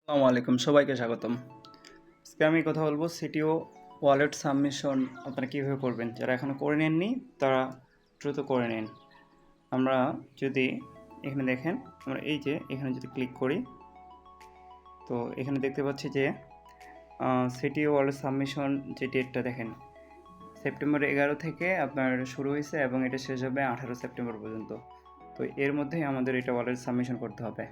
আসসালামু আলাইকুম, সবাইকে স্বাগতম। আজকে আমি কথা বলবো সিটিও ওয়ালেট সাবমিশন আপনারা কীভাবে করবেন। যারা এখনও করে নেননি তারা দ্রুত করে নিন। আমরা যদি এখানে দেখেন, আমরা এই যে এখানে যদি ক্লিক করি, তো এখানে দেখতে পাচ্ছি যে সিটিও ওয়ালেট সাবমিশন যে ডেটটা দেখেন, সেপ্টেম্বর 11 থেকে আপনার শুরু হয়েছে এবং এটা শেষ হবে 18 সেপ্টেম্বর পর্যন্ত। তো এর মধ্যেই আমাদের এটা ওয়ালেট সাবমিশন করতে হবে।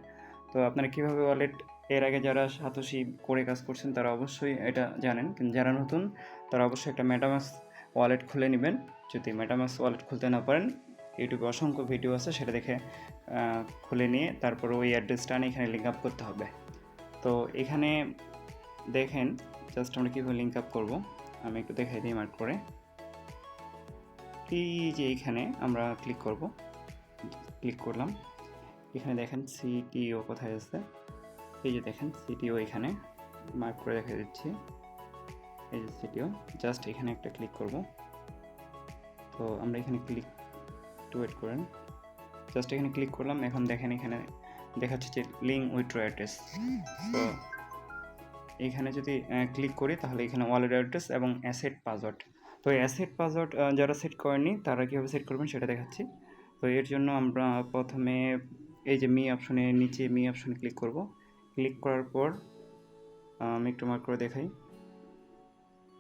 তো আপনারা কীভাবে ওয়ালেট, এর আগে যারা সাতোশি করে কাজ করছেন তারা অবশ্যই এটা জানেন, কিন্তু যারা নতুন তারা অবশ্যই একটা মেটামাস্ক ওয়ালেট খুলে নেবেন। যদি মেটামাস্ক ওয়ালেট খুলতে না পারেন, ইউটিউবে অসংখ্য ভিডিও আছে, সেটা দেখে খুলে নিয়ে তারপর ওই অ্যাড্রেসটা আনি এখানে লিঙ্ক আপ করতে হবে। তো এখানে দেখেন জাস্ট আমরা কীভাবে লিঙ্ক আপ করবো আমি একটু দেখাই দিই মার্ক করে। এই যে এখানে আমরা ক্লিক করব, ক্লিক করলাম, এখানে দেখেন সিটিও কোথায় আছে, এই যে দেখেন সিটিও এখানে মার্ক করে দেখা দিচ্ছি, এই যে সিটিও। জাস্ট এখানে একটা ক্লিক করব। তো আমরা এখানে ক্লিক, একটু ওয়েট করেন, জাস্ট এখানে ক্লিক করলাম। এখন দেখেন এখানে দেখাচ্ছে যে লিঙ্ক উইথড্র অ্যাড্রেস। তো এখানে যদি ক্লিক করি তাহলে এখানে ওয়ালেট অ্যাড্রেস এবং অ্যাসেট পাসওয়ার্ড। তো অ্যাসেট পাসওয়ার্ড যারা সেট করেননি তারা কীভাবে সেট করবেন সেটা দেখাচ্ছি। তো এর জন্য আমরা প্রথমে এই যে মি অপশনে, নিচে মি অপশনে ক্লিক করব। ক্লিক করার পর আমি একটু মার্ক করে দেখাই,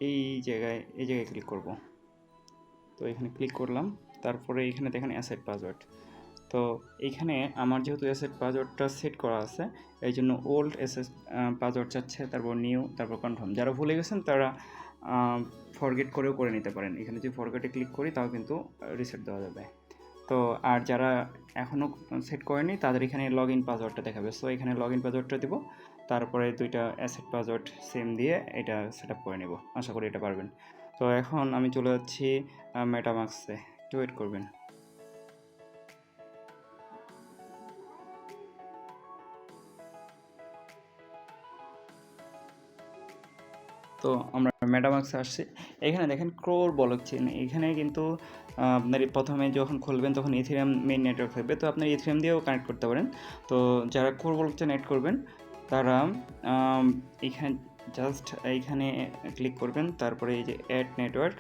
এই জায়গায় ক্লিক করব। তো এখানে ক্লিক করলাম, তারপরে এখানে দেখেন অ্যাসেট পাসওয়ার্ড। তো এইখানে আমার যেহেতু অ্যাসেট পাসওয়ার্ডটা সেট করা আছে, এই জন্য ওল্ড অ্যাসেট পাসওয়ার্ড চাচ্ছে, তারপর নিউ, তারপর কনফার্ম। যারা ভুলে গেছেন তারা ফরগেট করেও করে নিতে পারেন। এখানে যদি ফরগেটে ক্লিক করি তাও কিন্তু রিসেট দেওয়া যাবে। তো আর যারা এখনও সেট করেনি তাদের এখানে লগ ইন পাসওয়ার্ডটা দেখাবে। সো এখানে লগ ইন পাসওয়ার্ডটা দেবো, তারপরে দুইটা অ্যাসেট পাসওয়ার্ড সেম দিয়ে এটা সেট আপ করে নেব। আশা করি এটা পারবেন। তো এখন আমি চলে যাচ্ছি মেটামাস্কে, একটু ওয়েট করবেন। তো আমরা মেটামাস্কে আসছি, এখানে দেখেন ক্রোর ব্লকচেন। এখানে কিন্তু আপনার প্রথমে যখন খুলবেন তখন ইথেরিয়াম মেইন নেটওয়ার্ক থাকবে, তো আপনার ইথেরিয়াম দিয়েও কানেক্ট করতে পারেন। তো যারা ক্রোর ব্লকচেন অ্যাড করবেন তারা এখানে জাস্ট এইখানে ক্লিক করবেন, তারপরে এই যে অ্যাড নেটওয়ার্ক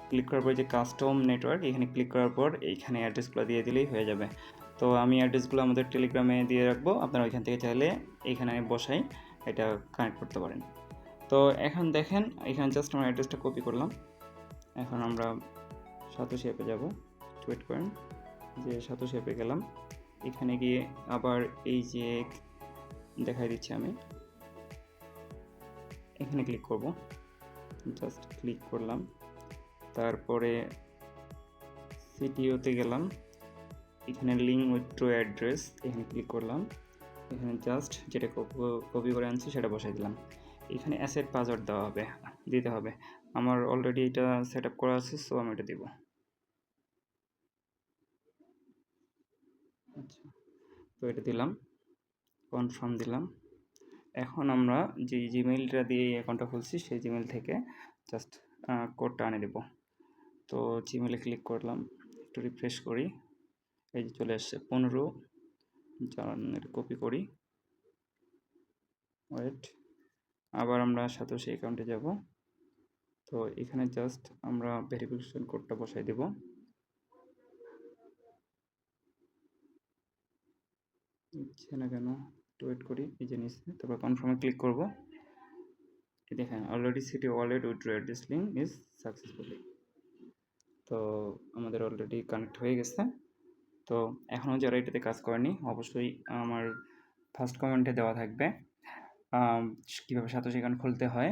ক্লিক করার পর যে কাস্টম নেটওয়ার্ক এখানে ক্লিক করার পর এইখানে অ্যাড্রেসগুলো দিয়ে দিলেই হয়ে যাবে। তো আমি অ্যাড্রেসগুলো আমাদের টেলিগ্রামে দিয়ে রাখবো, আপনারা ওইখান থেকে চাইলে এখানে বসাই এটা কানেক্ট করতে পারেন। তো এখন দেখেন এখানে জাস্ট আমার অ্যাড্রেসটা কপি করলাম। এখন আমরা সাতোশি অ্যাপে যাব, ওয়েট করেন, যে সাতোশি অ্যাপে গেলাম, এখানে গিয়ে আবার এই যে দেখাই দিচ্ছি আমি, এখানে ক্লিক করব, জাস্ট ক্লিক করলাম, তারপরে সিটিওতে গেলাম, এখানে লিঙ্ক উইথড্র অ্যাড্রেস এখানে ক্লিক করলাম, এখানে জাস্ট যেটা কপি করে আনছি সেটা বসাই দিলাম। এখানে অ্যাসেট পাসওয়ার্ড দিতে হবে। আমার অলরেডি এটা সেট আপ করা আছে, সো আমি এটা দিব। আচ্ছা, তো এটা দিলাম, কনফার্ম দিলাম। এখন আমরা যে জিমেইলটা দিয়ে অ্যাকাউন্টটা খুলছি সেই জিমেইল থেকে জাস্ট কোডটা আনে দেব। তো জিমেইলে ক্লিক করলাম, একটু রিফ্রেশ করি, এই যে চলে আসছে 15, এটা কপি করি, ওয়েট, আবার আমরা সাতোশি অ্যাকাউন্টে যাব। তো এখানে জাস্ট আমরা ভেরিফিকেশন কোডটা বসাই দেব। নিচ্ছে না কেন, একটু ওয়েট করি, এই যে নিচ্ছে, তারপর কনফার্মে ক্লিক করব। দেখেন already city wallet withdraw address link is successfully. তো আমাদের অলরেডি কানেক্ট হয়ে গেছে। তো এখনও যারা এটাতে কাজ করেনি অবশ্যই আমার ফার্স্ট কমেন্টে দেওয়া থাকবে কীভাবে সাতোশি অ্যাকাউন্ট খুলতে হয়।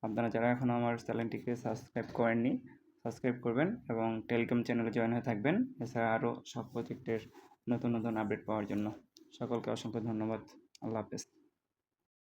আপনারা যারা এখনও আমার চ্যানেলটিকে সাবস্ক্রাইব করেননি সাবস্ক্রাইব করবেন এবং টেলিগ্রাম চ্যানেলে জয়েন হয়ে থাকবেন, এছাড়া আরও সব প্রজেক্টের নতুন নতুন আপডেট পাওয়ার জন্য। সকলকে অসংখ্য ধন্যবাদ। আল্লাহ হাফেজ।